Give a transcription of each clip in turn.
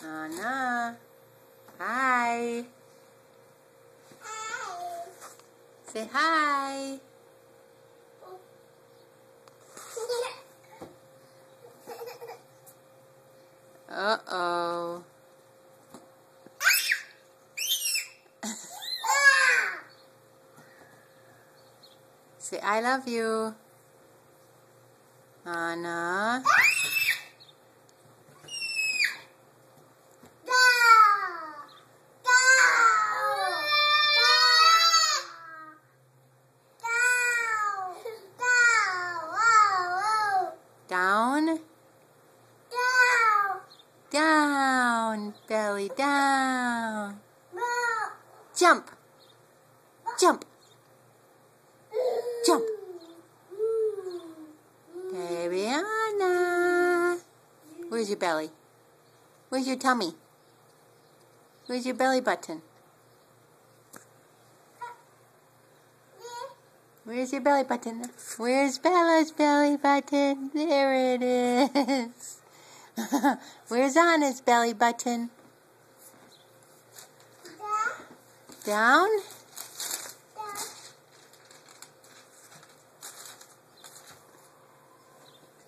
Anna. Hi. Say hi. Uh-oh. Say I love you. Anna. Down. Down. Belly down. Jump. Jump. Jump. Baby Anna. Where's your belly? Where's your tummy? Where's your belly button? Where's your belly button? Where's Bella's belly button? There it is. Where's Anna's belly button? Down?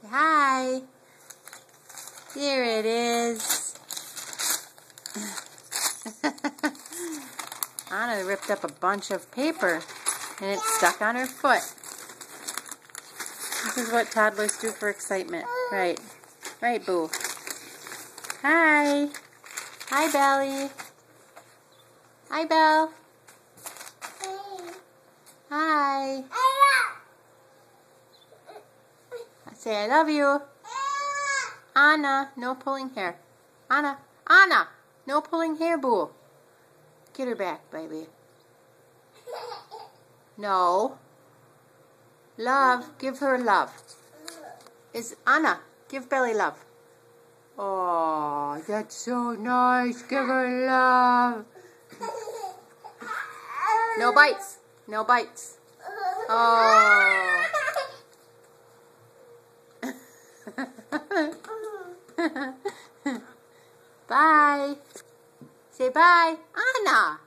Hi. Here it is. Anna ripped up a bunch of paper and it's stuck on her foot. This is what toddlers do for excitement. Right. Right, Boo. Hi. Hi, Belly. Hi, Belle. Hi. Say I love you. Anna, no pulling hair. Anna, Anna, no pulling hair, Boo. Get her back, baby. No. Love, give her love. Is Anna, give Belly love. Oh, that's so nice. Give her love. No bites. No bites. Oh. Bye. Say bye. Anna.